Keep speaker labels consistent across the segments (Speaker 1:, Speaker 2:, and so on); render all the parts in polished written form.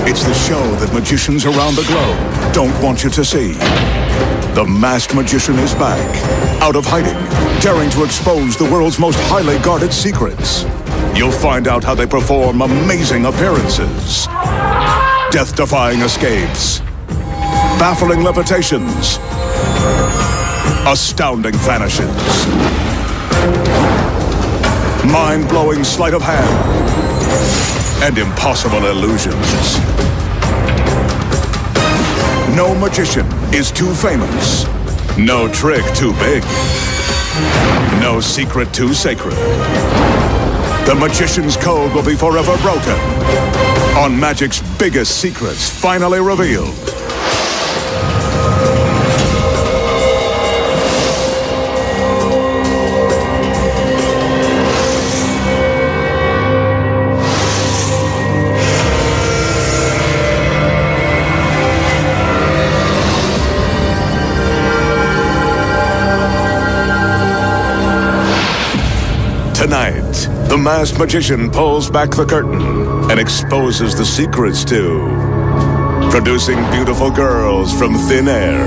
Speaker 1: It's the show that magicians around the globe don't want you to see. The masked magician is back, out of hiding, daring to expose the world's most highly guarded secrets. You'll find out how they perform amazing appearances, death-defying escapes, baffling levitations, astounding vanishes, mind-blowing sleight of hand, and impossible illusions. No magician is too famous. No trick too big. No secret too sacred. The magician's code will be forever broken on magic's biggest secrets finally revealed. Tonight, the masked magician pulls back the curtain and exposes the secrets to producing beautiful girls from thin air,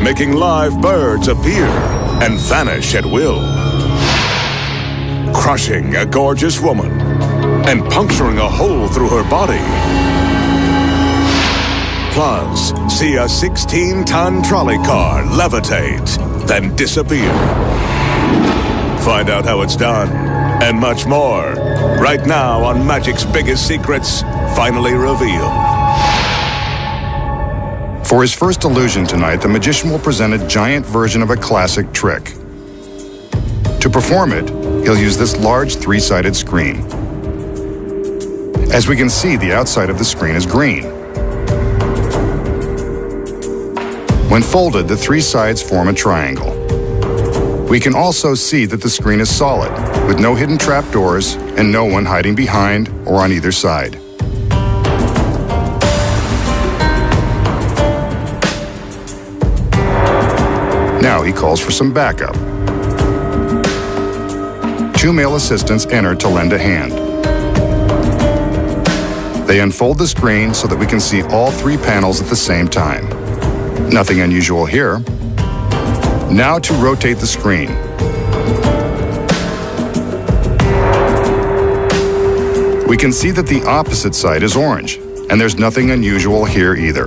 Speaker 1: making live birds appear and vanish at will, crushing a gorgeous woman and puncturing a hole through her body. Plus, see a 16-ton trolley car levitate, then disappear. Find out how it's done, and much more, right now on Magic's Biggest Secrets, finally revealed.
Speaker 2: For his first illusion tonight, the magician will present a giant version of a classic trick. To perform it, he'll use this large three-sided screen. As we can see, the outside of the screen is green. When folded, the three sides form a triangle. We can also see that the screen is solid, with no hidden trapdoors and no one hiding behind or on either side. Now he calls for some backup. Two male assistants enter to lend a hand. They unfold the screen so that we can see all three panels at the same time. Nothing unusual here. Now to rotate the screen. We can see that the opposite side is orange, and there's nothing unusual here either.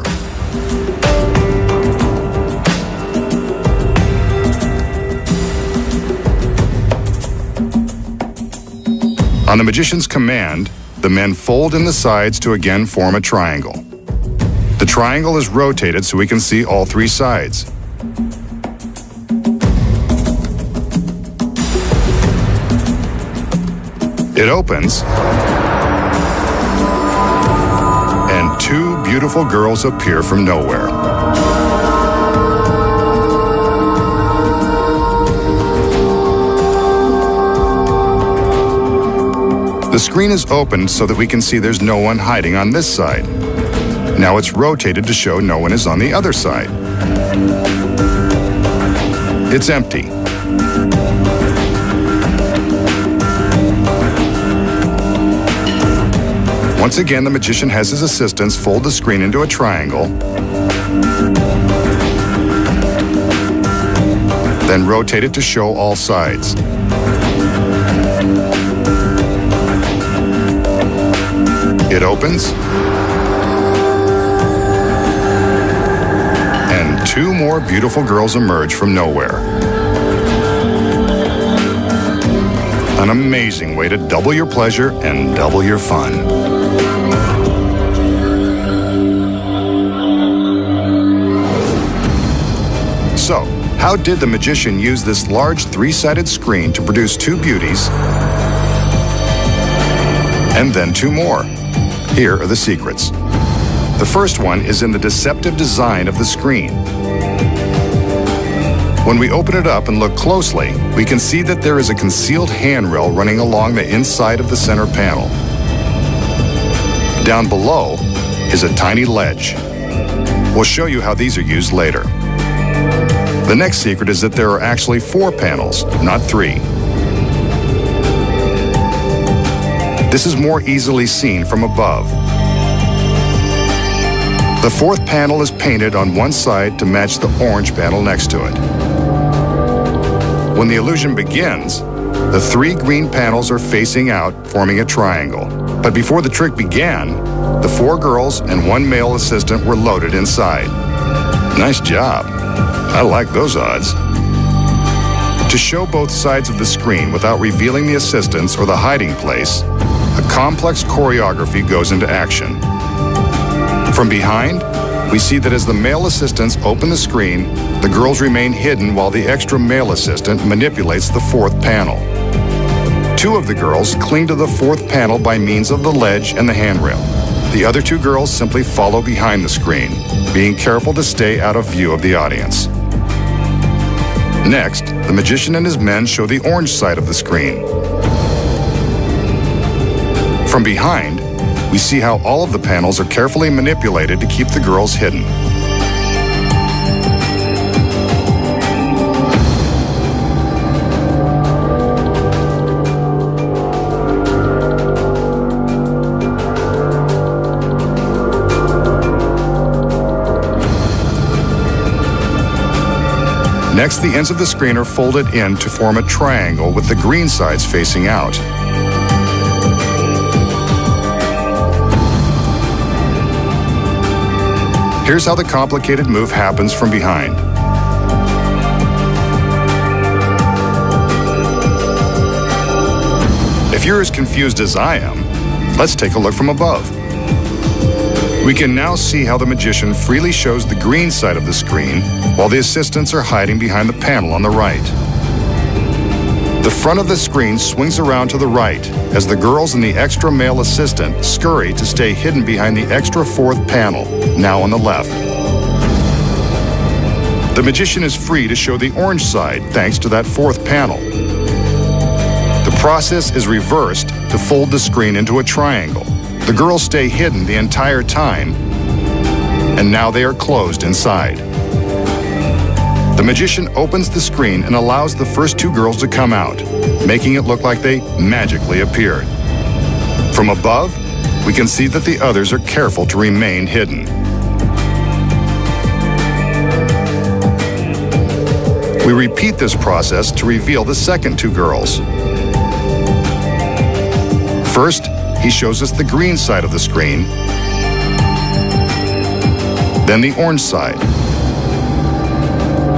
Speaker 2: On the magician's command, the men fold in the sides to again form a triangle. The triangle is rotated so we can see all three sides. It opens, and two beautiful girls appear from nowhere. The screen is opened so that we can see there's no one hiding on this side. Now it's rotated to show no one is on the other side. It's empty. Once again, the magician has his assistants fold the screen into a triangle, then rotate it to show all sides. It opens, and two more beautiful girls emerge from nowhere. An amazing way to double your pleasure and double your fun. So, how did the magician use this large three-sided screen to produce two beauties and then two more? Here are the secrets. The first one is in the deceptive design of the screen. When we open it up and look closely, we can see that there is a concealed handrail running along the inside of the center panel. Down below is a tiny ledge. We'll show you how these are used later. The next secret is that there are actually 4 panels, not 3. This is more easily seen from above. The fourth panel is painted on one side to match the orange panel next to it. When the illusion begins, the three green panels are facing out, forming a triangle. But before the trick began, the four girls and one male assistant were loaded inside. Nice job. I like those odds. To show both sides of the screen without revealing the assistants or the hiding place, a complex choreography goes into action. From behind, we see that as the male assistants open the screen, the girls remain hidden while the extra male assistant manipulates the fourth panel. Two of the girls cling to the fourth panel by means of the ledge and the handrail. The other two girls simply follow behind the screen, being careful to stay out of view of the audience. Next, the magician and his men show the orange side of the screen. From behind, we see how all of the panels are carefully manipulated to keep the girls hidden. Next, the ends of the screen are folded in to form a triangle with the green sides facing out. Here's how the complicated move happens from behind. If you're as confused as I am, let's take a look from above. We can now see how the magician freely shows the green side of the screen while the assistants are hiding behind the panel on the right. The front of the screen swings around to the right as the girls and the extra male assistant scurry to stay hidden behind the extra fourth panel, now on the left. The magician is free to show the orange side thanks to that fourth panel. The process is reversed to fold the screen into a triangle. The girls stay hidden the entire time, and now they are closed inside. The magician opens the screen and allows the first two girls to come out, making it look like they magically appeared. From above, we can see that the others are careful to remain hidden. We repeat this process to reveal the second two girls. First, he shows us the green side of the screen, then the orange side.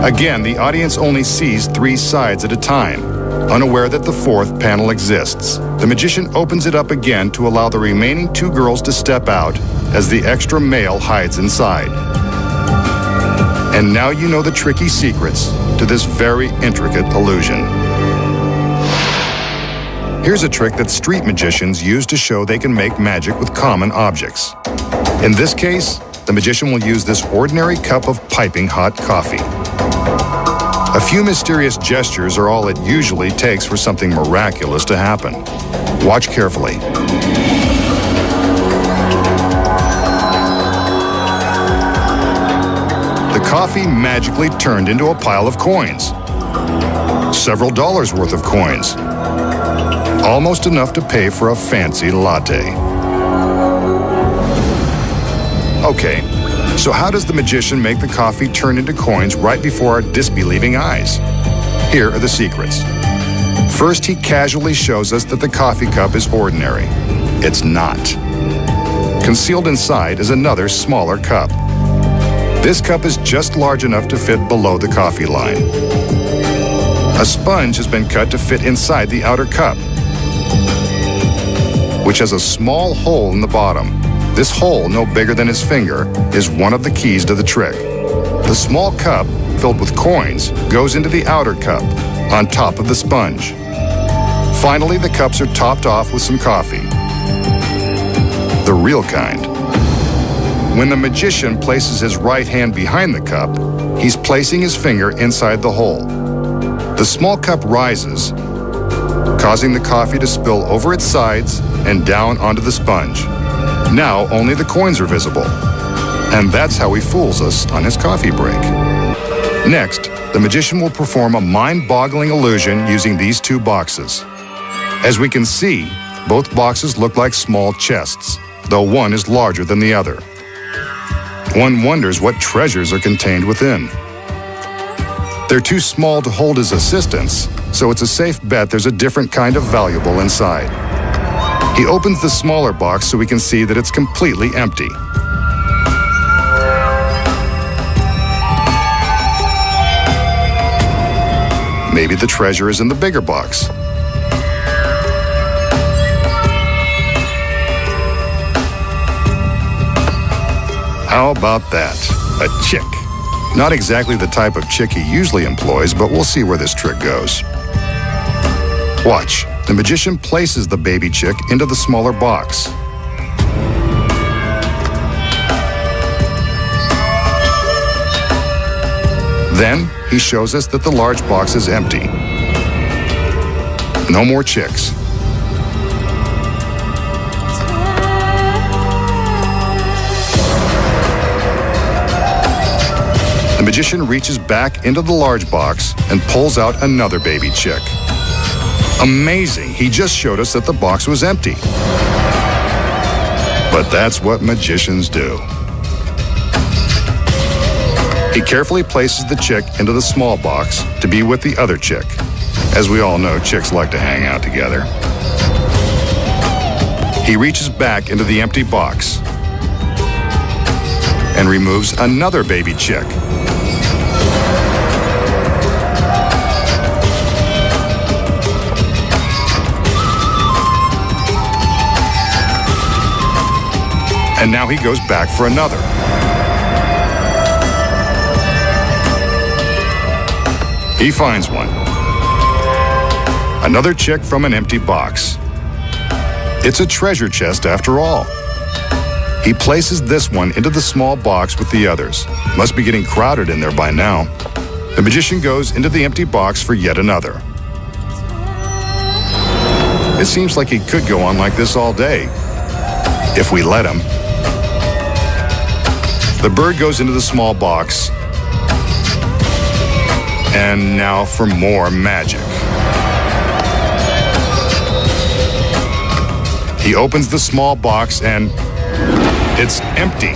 Speaker 2: Again, the audience only sees three sides at a time, unaware that the fourth panel exists. The magician opens it up again to allow the remaining two girls to step out as the extra male hides inside. And now you know the tricky secrets to this very intricate illusion. Here's a trick that street magicians use to show they can make magic with common objects. In this case, the magician will use this ordinary cup of piping hot coffee. A few mysterious gestures are all it usually takes for something miraculous to happen. Watch carefully. The coffee magically turned into a pile of coins. Several dollars worth of coins. Almost enough to pay for a fancy latte. Okay, so how does the magician make the coffee turn into coins right before our disbelieving eyes? Here are the secrets. First, he casually shows us that the coffee cup is ordinary. It's not. Concealed inside is another smaller cup. This cup is just large enough to fit below the coffee line. A sponge has been cut to fit inside the outer cup, which has a small hole in the bottom. This hole, no bigger than his finger, is one of the keys to the trick. The small cup, filled with coins, goes into the outer cup, on top of the sponge. Finally, the cups are topped off with some coffee. The real kind. When the magician places his right hand behind the cup, he's placing his finger inside the hole. The small cup rises, causing the coffee to spill over its sides and down onto the sponge. Now only the coins are visible. And that's how he fools us on his coffee break. Next, the magician will perform a mind-boggling illusion using these two boxes. As we can see, both boxes look like small chests, though one is larger than the other. One wonders what treasures are contained within. They're too small to hold his assistants, so it's a safe bet there's a different kind of valuable inside. He opens the smaller box so we can see that it's completely empty. Maybe the treasure is in the bigger box. How about that? A chick. Not exactly the type of chick he usually employs, but we'll see where this trick goes. Watch. The magician places the baby chick into the smaller box. Then, he shows us that the large box is empty. No more chicks. The magician reaches back into the large box and pulls out another baby chick. Amazing! He just showed us that the box was empty. But that's what magicians do. He carefully places the chick into the small box to be with the other chick. As we all know, chicks like to hang out together. He reaches back into the empty box and removes another baby chick. And now he goes back for another. He finds one. Another chick from an empty box. It's a treasure chest after all. He places this one into the small box with the others. Must be getting crowded in there by now. The magician goes into the empty box for yet another. It seems like he could go on like this all day, if we let him. The bird goes into the small box. And now for more magic. He opens the small box and it's empty.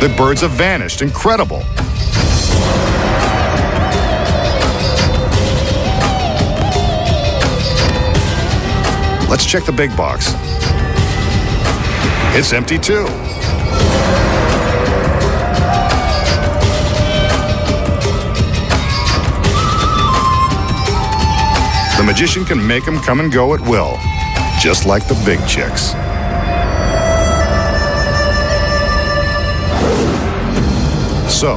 Speaker 2: The birds have vanished. Incredible. Let's check the big box. It's empty too. The magician can make them come and go at will, just like the big chicks. So,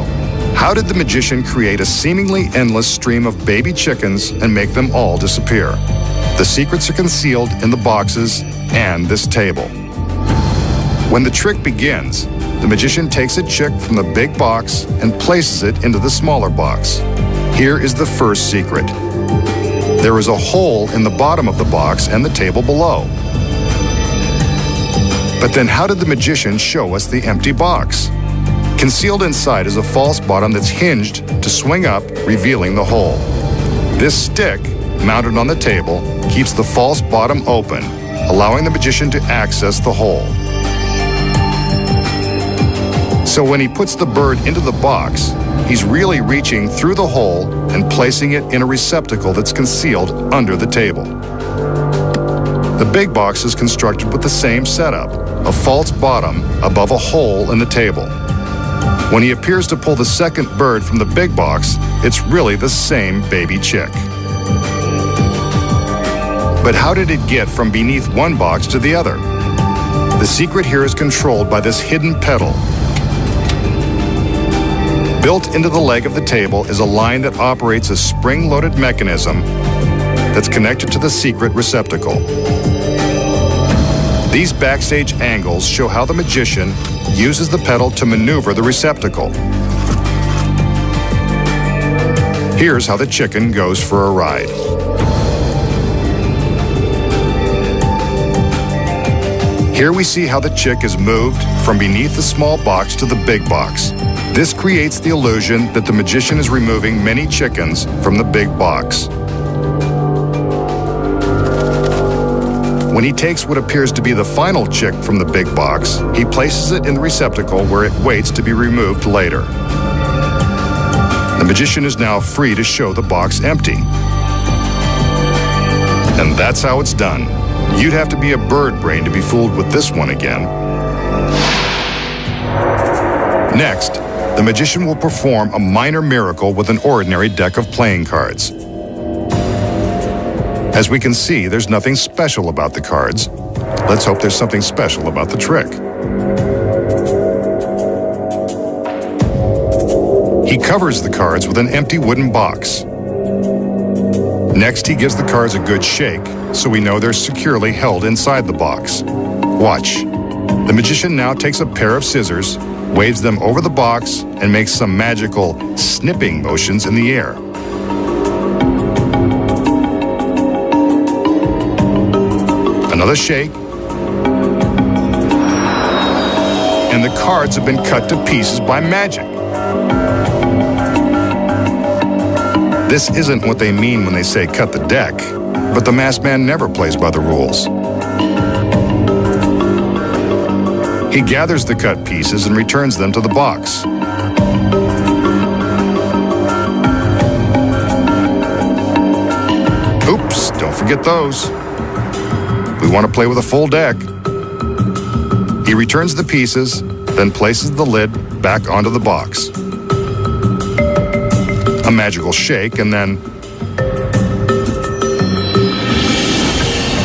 Speaker 2: how did the magician create a seemingly endless stream of baby chickens and make them all disappear? The secrets are concealed in the boxes and this table. When the trick begins, the magician takes a chick from the big box and places it into the smaller box. Here is the first secret. There is a hole in the bottom of the box and the table below. But then how did the magician show us the empty box? Concealed inside is a false bottom that's hinged to swing up, revealing the hole. This stick, mounted on the table, keeps the false bottom open, allowing the magician to access the hole. So when he puts the bird into the box, he's really reaching through the hole and placing it in a receptacle that's concealed under the table. The big box is constructed with the same setup, a false bottom above a hole in the table. When he appears to pull the second bird from the big box, it's really the same baby chick. But how did it get from beneath one box to the other? The secret here is controlled by this hidden pedal. Built into the leg of the table is a line that operates a spring-loaded mechanism that's connected to the secret receptacle. These backstage angles show how the magician uses the pedal to maneuver the receptacle. Here's how the chicken goes for a ride. Here we see how the chick is moved from beneath the small box to the big box. This creates the illusion that the magician is removing many chickens from the big box. When he takes what appears to be the final chick from the big box, he places it in the receptacle where it waits to be removed later. The magician is now free to show the box empty. And that's how it's done. You'd have to be a bird brain to be fooled with this one again. Next, the magician will perform a minor miracle with an ordinary deck of playing cards. As we can see, there's nothing special about the cards. Let's hope there's something special about the trick. He covers the cards with an empty wooden box. Next, he gives the cards a good shake, so we know they're securely held inside the box. Watch. The magician now takes a pair of scissors, waves them over the box, and makes some magical snipping motions in the air. Another shake, and the cards have been cut to pieces by magic. This isn't what they mean when they say cut the deck, but the masked man never plays by the rules. He gathers the cut pieces and returns them to the box. Oops, don't forget those. We want to play with a full deck. He returns the pieces, then places the lid back onto the box. A magical shake, and then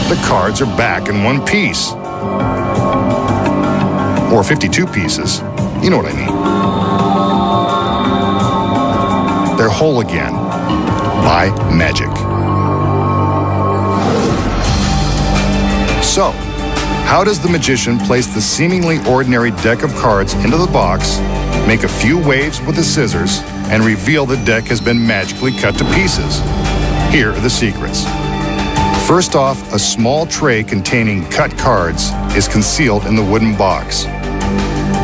Speaker 2: the cards are back in one piece. Or 52 pieces. You know what I mean. They're whole again by magic. So, how does the magician place the seemingly ordinary deck of cards into the box, make a few waves with the scissors, and reveal the deck has been magically cut to pieces? Here are the secrets. First off, a small tray containing cut cards is concealed in the wooden box.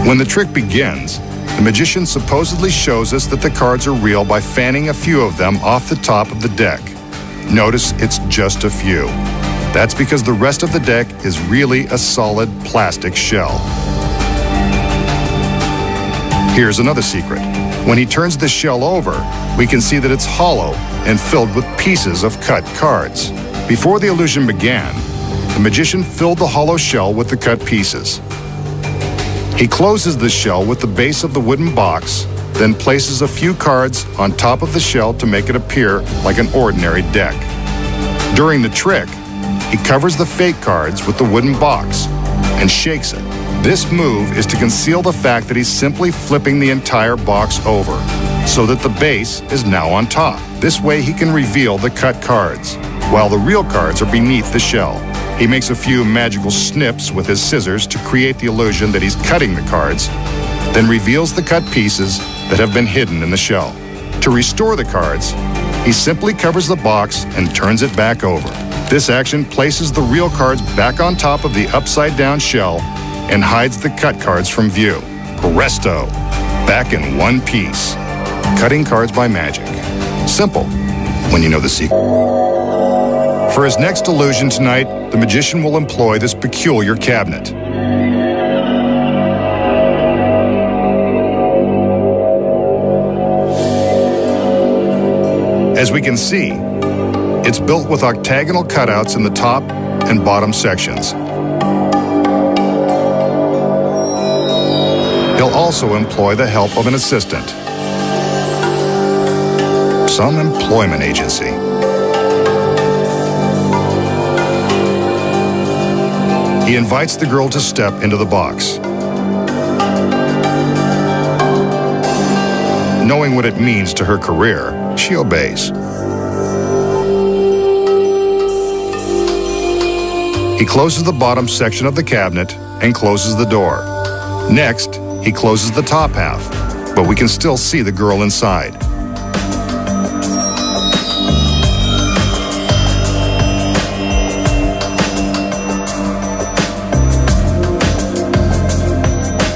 Speaker 2: When the trick begins, the magician supposedly shows us that the cards are real by fanning a few of them off the top of the deck. Notice it's just a few. That's because the rest of the deck is really a solid plastic shell. Here's another secret. When he turns the shell over, we can see that it's hollow and filled with pieces of cut cards. Before the illusion began, the magician filled the hollow shell with the cut pieces. He closes the shell with the base of the wooden box, then places a few cards on top of the shell to make it appear like an ordinary deck. During the trick, he covers the fake cards with the wooden box and shakes it. This move is to conceal the fact that he's simply flipping the entire box over, so that the base is now on top. This way he can reveal the cut cards, while the real cards are beneath the shell. He makes a few magical snips with his scissors to create the illusion that he's cutting the cards, then reveals the cut pieces that have been hidden in the shell. To restore the cards, he simply covers the box and turns it back over. This action places the real cards back on top of the upside-down shell and hides the cut cards from view. Presto! Back in one piece. Cutting cards by magic. Simple, when you know the secret. For his next illusion tonight, the magician will employ this peculiar cabinet. As we can see, it's built with octagonal cutouts in the top and bottom sections. He'll also employ the help of an assistant. Some employment agency. He invites the girl to step into the box. Knowing what it means to her career, she obeys. He closes the bottom section of the cabinet and closes the door. Next, he closes the top half, but we can still see the girl inside.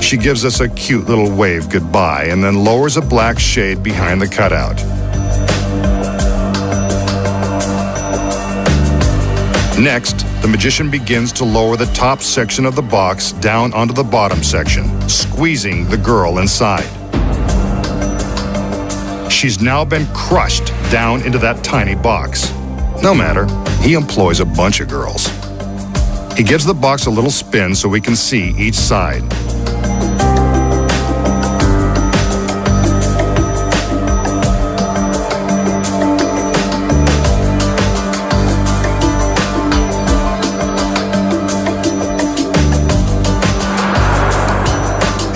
Speaker 2: She gives us a cute little wave goodbye and then lowers a black shade behind the cutout. Next, the magician begins to lower the top section of the box down onto the bottom section, squeezing the girl inside. She's now been crushed down into that tiny box. No matter, he employs a bunch of girls. He gives the box a little spin so we can see each side.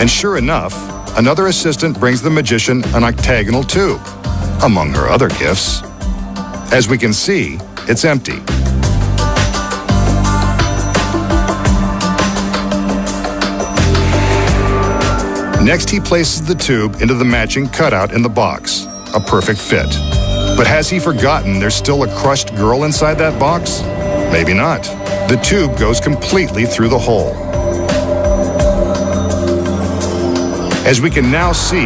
Speaker 2: And sure enough, another assistant brings the magician an octagonal tube, among her other gifts. As we can see, it's empty. Next, he places the tube into the matching cutout in the box, a perfect fit. But has he forgotten there's still a crushed girl inside that box? Maybe not. The tube goes completely through the hole. As we can now see,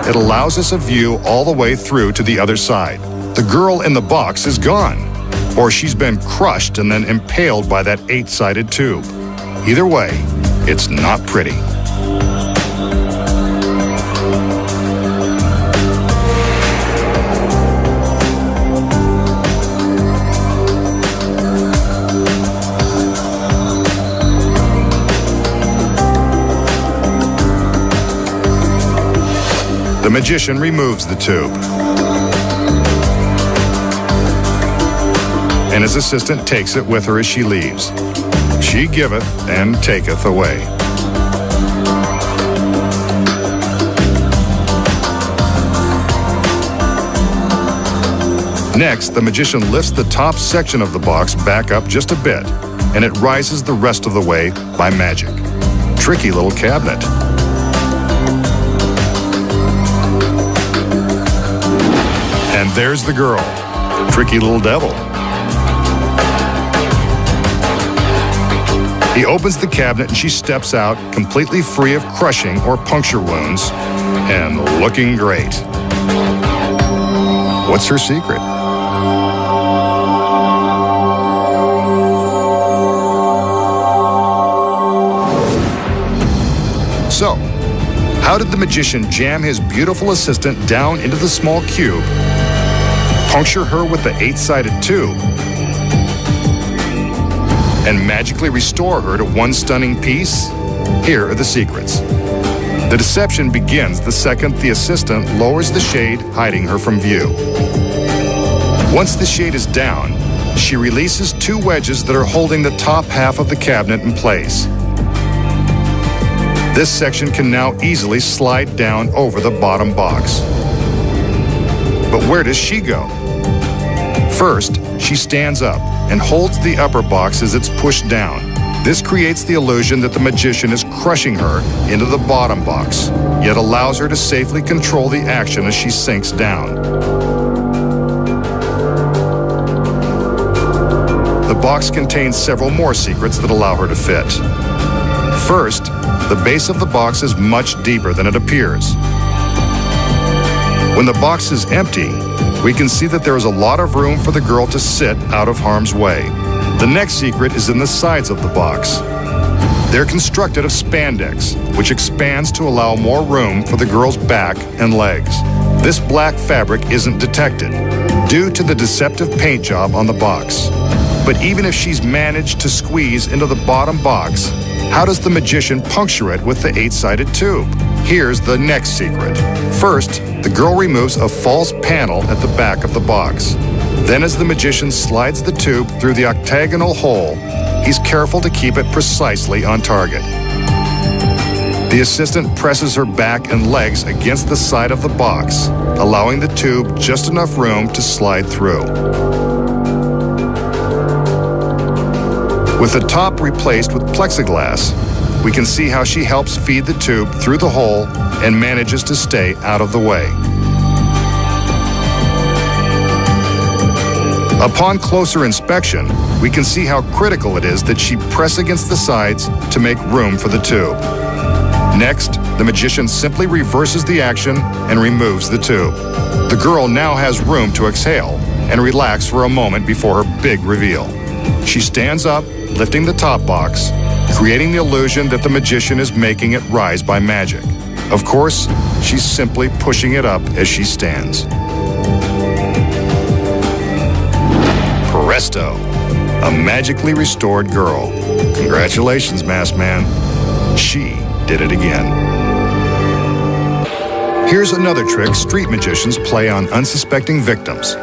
Speaker 2: it allows us a view all the way through to the other side. The girl in the box is gone, or she's been crushed and then impaled by that 8-sided tube. Either way, it's not pretty. The magician removes the tube, and his assistant takes it with her as she leaves. She giveth and taketh away. Next, the magician lifts the top section of the box back up just a bit, and it rises the rest of the way by magic. Tricky little cabinet. And there's the girl, tricky little devil. He opens the cabinet and she steps out completely free of crushing or puncture wounds and looking great. What's her secret? So, how did the magician jam his beautiful assistant down into the small cube, puncture her with the 8-sided tube, and magically restore her to one stunning piece? Here are the secrets. The deception begins the second the assistant lowers the shade, hiding her from view. Once the shade is down, she releases 2 wedges that are holding the top half of the cabinet in place. This section can now easily slide down over the bottom box. But where does she go? First, she stands up and holds the upper box as it's pushed down. This creates the illusion that the magician is crushing her into the bottom box, yet allows her to safely control the action as she sinks down. The box contains several more secrets that allow her to fit. First, the base of the box is much deeper than it appears. When the box is empty, we can see that there is a lot of room for the girl to sit out of harm's way. The next secret is in the sides of the box. They're constructed of spandex, which expands to allow more room for the girl's back and legs. This black fabric isn't detected due to the deceptive paint job on the box. But even if she's managed to squeeze into the bottom box, how does the magician puncture it with the 8-sided tube? Here's the next secret. First, the girl removes a false panel at the back of the box. Then as the magician slides the tube through the octagonal hole, he's careful to keep it precisely on target. The assistant presses her back and legs against the side of the box, allowing the tube just enough room to slide through. With the top replaced with plexiglass, we can see how she helps feed the tube through the hole and manages to stay out of the way. Upon closer inspection, we can see how critical it is that she press against the sides to make room for the tube. Next, the magician simply reverses the action and removes the tube. The girl now has room to exhale and relax for a moment before her big reveal. She stands up, lifting the top box, creating the illusion that the magician is making it rise by magic. Of course, she's simply pushing it up as she stands. Presto! A magically restored girl. Congratulations, Masked Man. She did it again. Here's another trick street magicians play on unsuspecting victims.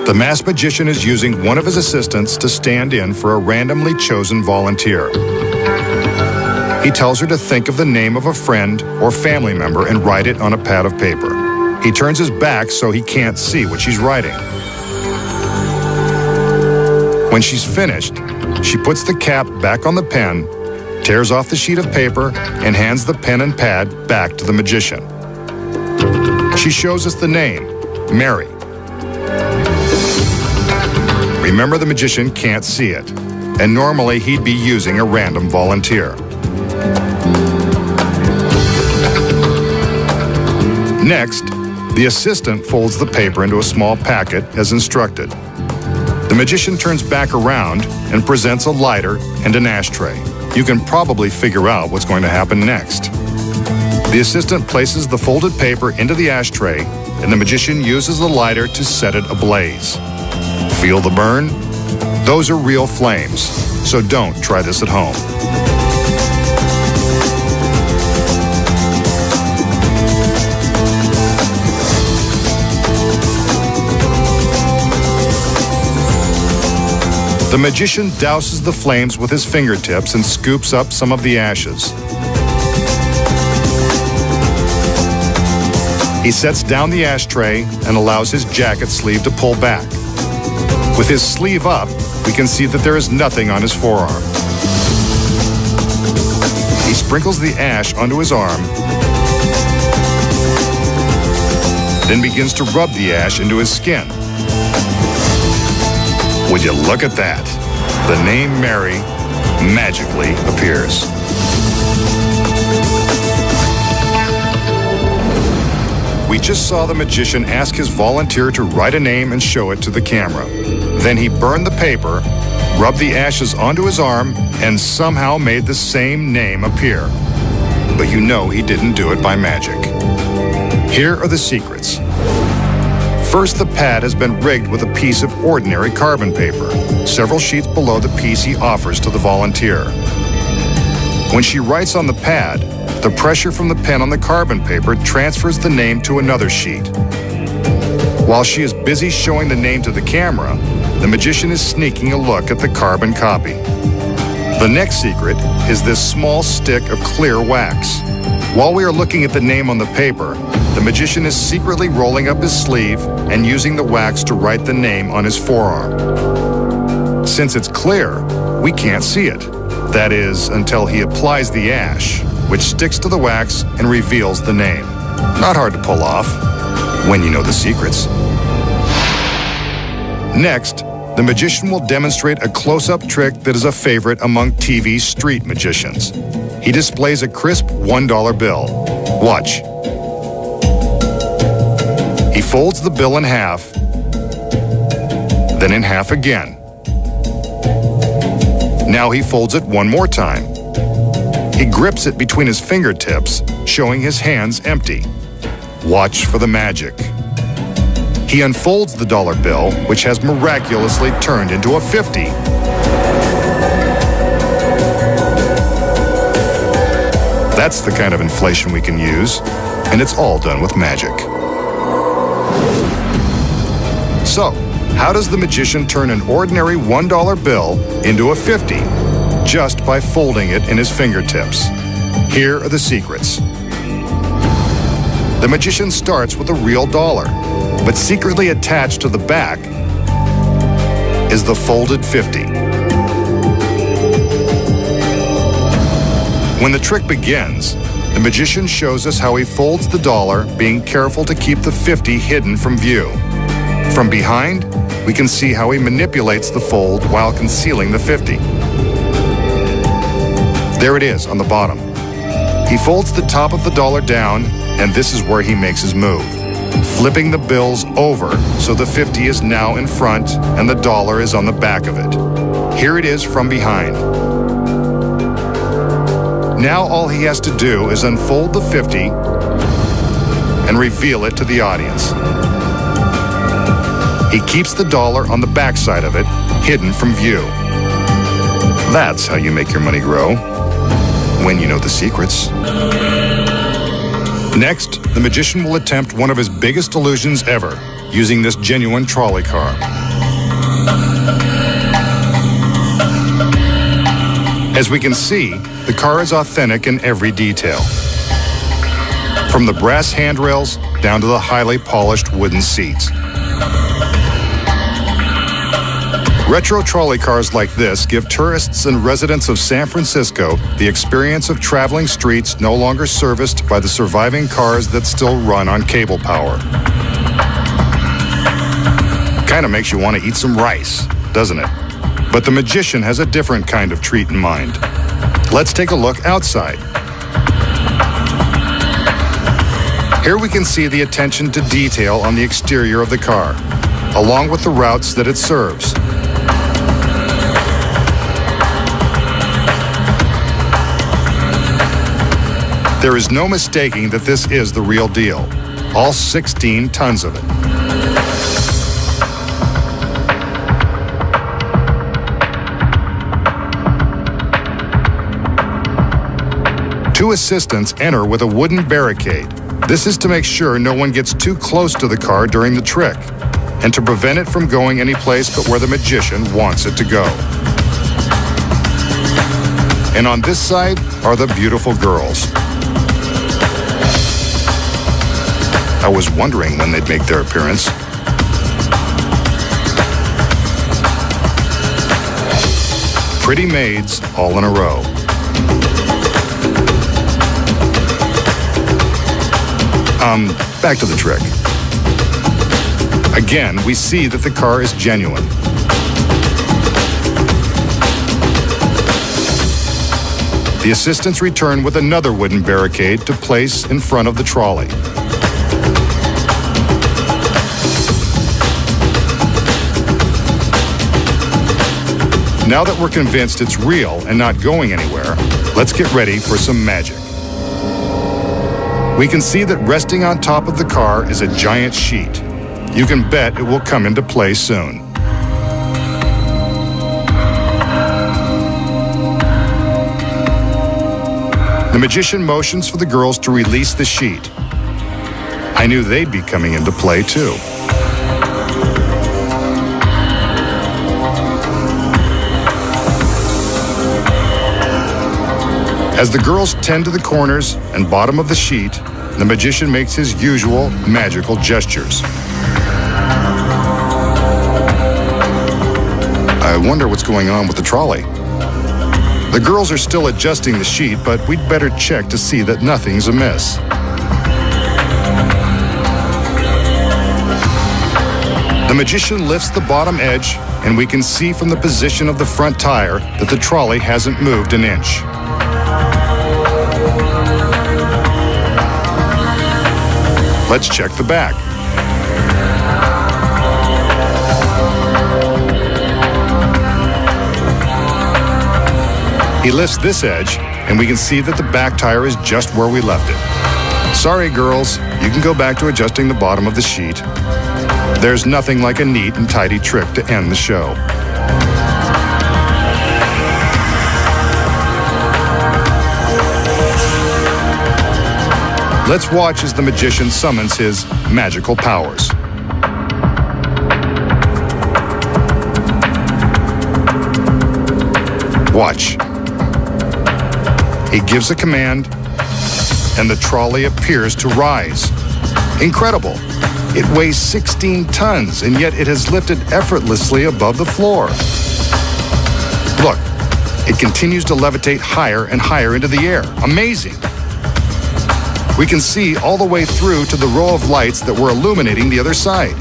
Speaker 2: The masked magician is using one of his assistants to stand in for a randomly chosen volunteer. He tells her to think of the name of a friend or family member and write it on a pad of paper. He turns his back so he can't see what she's writing. When she's finished, she puts the cap back on the pen, tears off the sheet of paper, and hands the pen and pad back to the magician. She shows us the name, Mary. Remember, the magician can't see it, and normally he'd be using a random volunteer. Next, the assistant folds the paper into a small packet as instructed. The magician turns back around and presents a lighter and an ashtray. You can probably figure out what's going to happen next. The assistant places the folded paper into the ashtray, and the magician uses the lighter to set it ablaze. Feel the burn? Those are real flames, so don't try this at home. The magician douses the flames with his fingertips and scoops up some of the ashes. He sets down the ashtray and allows his jacket sleeve to pull back. With his sleeve up, we can see that there is nothing on his forearm. He sprinkles the ash onto his arm, then begins to rub the ash into his skin. Would you look at that? The name Mary magically appears. We just saw the magician ask his volunteer to write a name and show it to the camera. Then he burned the paper, rubbed the ashes onto his arm, and somehow made the same name appear. But you know he didn't do it by magic. Here are the secrets. First, the pad has been rigged with a piece of ordinary carbon paper, several sheets below the piece he offers to the volunteer. When she writes on the pad, the pressure from the pen on the carbon paper transfers the name to another sheet. While she is busy showing the name to the camera, the magician is sneaking a look at the carbon copy. The next secret is this small stick of clear wax. While we are looking at the name on the paper, the magician is secretly rolling up his sleeve and using the wax to write the name on his forearm. Since it's clear, we can't see it. That is, until he applies the ash, which sticks to the wax and reveals the name. Not hard to pull off, when you know the secrets. Next, the magician will demonstrate a close-up trick that is a favorite among TV street magicians. He displays a crisp $1 bill. Watch. He folds the bill in half, then in half again. Now he folds it one more time. He grips it between his fingertips, showing his hands empty. Watch for the magic. He unfolds the dollar bill, which has miraculously turned into a 50. That's the kind of inflation we can use, and it's all done with magic. So, how does the magician turn an ordinary $1 bill into a 50? Just by folding it in his fingertips. Here are the secrets. The magician starts with a real dollar, but secretly attached to the back is the folded 50. When the trick begins, the magician shows us how he folds the dollar, being careful to keep the 50 hidden from view. From behind, we can see how he manipulates the fold while concealing the 50. There it is on the bottom. He folds the top of the dollar down, and this is where he makes his move. flipping the bills over so the 50 is now in front and the dollar is on the back of it. Here it is from behind. Now all he has to do is unfold the 50 and reveal it to the audience. He keeps the dollar on the backside of it, hidden from view. That's how you make your money grow, when you know the secrets. Next, the magician will attempt one of his biggest illusions ever, using this genuine trolley car. As we can see, the car is authentic in every detail. From the brass handrails down to the highly polished wooden seats. Retro trolley cars like this give tourists and residents of San Francisco the experience of traveling streets no longer serviced by the surviving cars that still run on cable power. Kind of makes you want to eat some rice, doesn't it? But the magician has a different kind of treat in mind. Let's take a look outside. Here we can see the attention to detail on the exterior of the car, along with the routes that it serves. There is no mistaking that this is the real deal, all 16 tons of it. Two assistants enter with a wooden barricade. This is to make sure no one gets too close to the car during the trick, and to prevent it from going any place but where the magician wants it to go. And on this side are the beautiful girls. I was wondering when they'd make their appearance. Pretty maids all in a row. Back to the trick. Again, we see that the car is genuine. The assistants return with another wooden barricade to place in front of the trolley. Now that we're convinced it's real and not going anywhere, let's get ready for some magic. We can see that resting on top of the car is a giant sheet. You can bet it will come into play soon. The magician motions for the girls to release the sheet. I knew they'd be coming into play too. As the girls tend to the corners and bottom of the sheet, the magician makes his usual magical gestures. I wonder what's going on with the trolley. The girls are still adjusting the sheet, but we'd better check to see that nothing's amiss. The magician lifts the bottom edge, and we can see from the position of the front tire that the trolley hasn't moved an inch. Let's check the back. He lifts this edge, and we can see that the back tire is just where we left it. Sorry, girls, you can go back to adjusting the bottom of the sheet. There's nothing like a neat and tidy trick to end the show. Let's watch as the magician summons his magical powers. Watch. He gives a command, and the trolley appears to rise. Incredible. It weighs 16 tons, and yet it has lifted effortlessly above the floor. Look, it continues to levitate higher and higher into the air. Amazing. We can see all the way through to the row of lights that were illuminating the other side.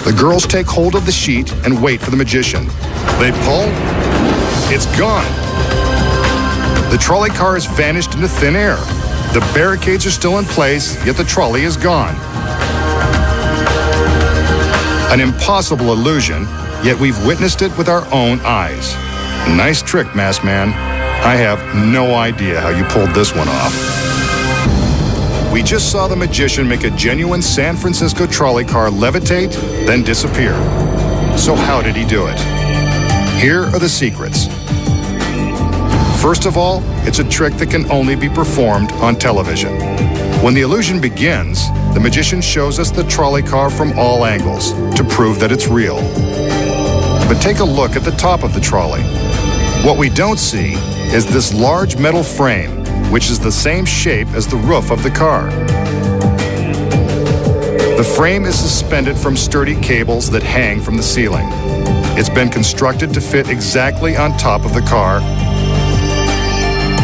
Speaker 2: The girls take hold of the sheet and wait for the magician. They pull. It's gone. The trolley car has vanished into thin air. The barricades are still in place, yet the trolley is gone. An impossible illusion, yet we've witnessed it with our own eyes. Nice trick, Masked Man. I have no idea how you pulled this one off. We just saw the magician make a genuine San Francisco trolley car levitate, then disappear. So how did he do it? Here are the secrets. First of all, it's a trick that can only be performed on television. When the illusion begins, the magician shows us the trolley car from all angles to prove that it's real. But take a look at the top of the trolley. What we don't see is this large metal frame, which is the same shape as the roof of the car. The frame is suspended from sturdy cables that hang from the ceiling. It's been constructed to fit exactly on top of the car,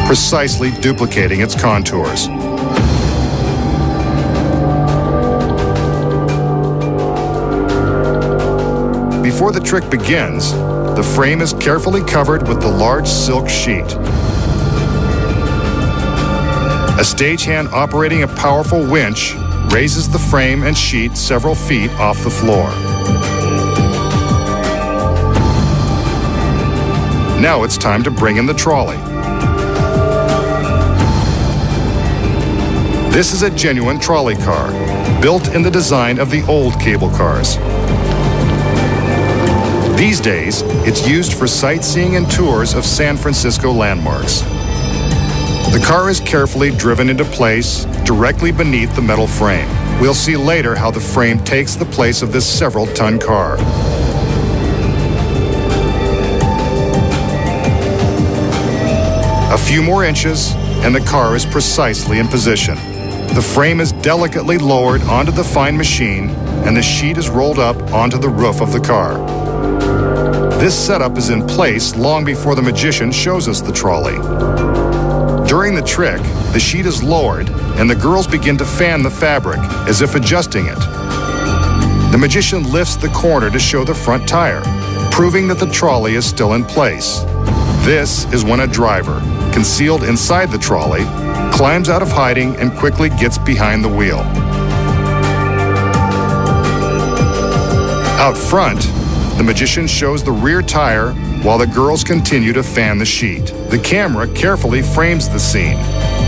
Speaker 2: precisely duplicating its contours. Before the trick begins, the frame is carefully covered with the large silk sheet. A stagehand operating a powerful winch raises the frame and sheet several feet off the floor. Now it's time to bring in the trolley. This is a genuine trolley car, built in the design of the old cable cars. These days, it's used for sightseeing and tours of San Francisco landmarks. The car is carefully driven into place directly beneath the metal frame. We'll see later how the frame takes the place of this several-ton car. A few more inches, and the car is precisely in position. The frame is delicately lowered onto the fine machine, and the sheet is rolled up onto the roof of the car. This setup is in place long before the magician shows us the trolley. During the trick, the sheet is lowered, and the girls begin to fan the fabric, as if adjusting it. The magician lifts the corner to show the front tire, proving that the trolley is still in place. This is when a driver, concealed inside the trolley, climbs out of hiding and quickly gets behind the wheel. Out front, the magician shows the rear tire while the girls continue to fan the sheet. The camera carefully frames the scene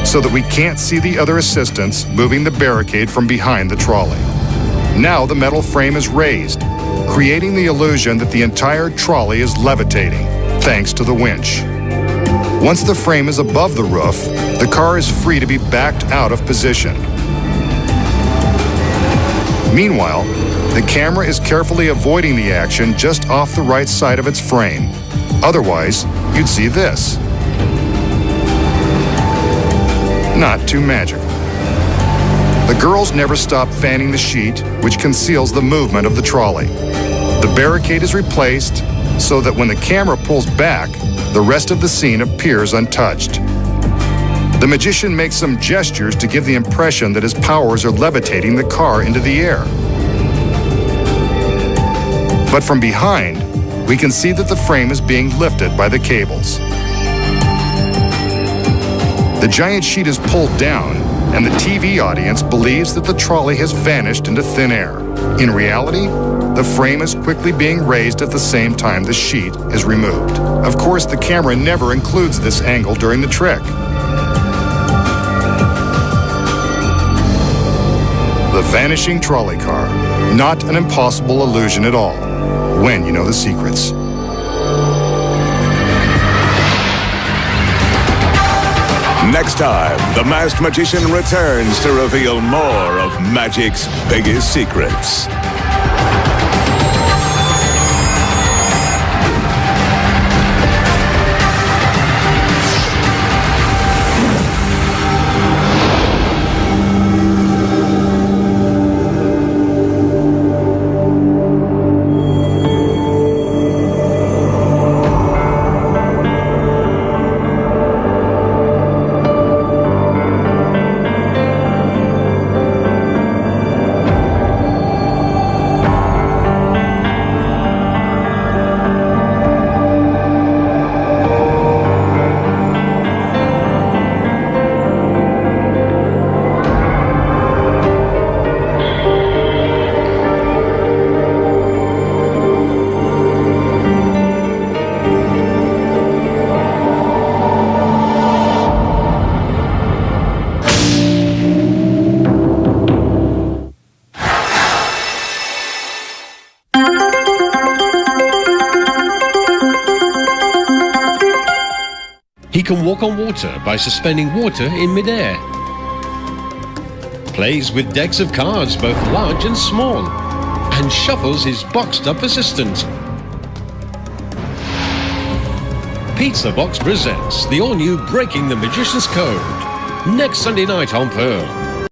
Speaker 2: so that we can't see the other assistants moving the barricade from behind the trolley. Now the metal frame is raised, creating the illusion that the entire trolley is levitating, thanks to the winch. Once the frame is above the roof, the car is free to be backed out of position. Meanwhile, the camera is carefully avoiding the action just off the right side of its frame. Otherwise, you'd see this. Not too magical. The girls never stop fanning the sheet, which conceals the movement of the trolley. The barricade is replaced so that when the camera pulls back, the rest of the scene appears untouched. The magician makes some gestures to give the impression that his powers are levitating the car into the air. But from behind, we can see that the frame is being lifted by the cables. The giant sheet is pulled down, and the TV audience believes that the trolley has vanished into thin air. In reality, the frame is quickly being raised at the same time the sheet is removed. Of course, the camera never includes this angle during the trick. The vanishing trolley car. Not an impossible illusion at all, when you know the secrets.
Speaker 1: Next time, the masked magician returns to reveal more of magic's biggest secrets.
Speaker 3: He can walk on water by suspending water in midair. Plays with decks of cards, both large and small, and shuffles his boxed-up assistant. Pizza Box presents the all-new Breaking the Magician's Code, next Sunday night on Pearl.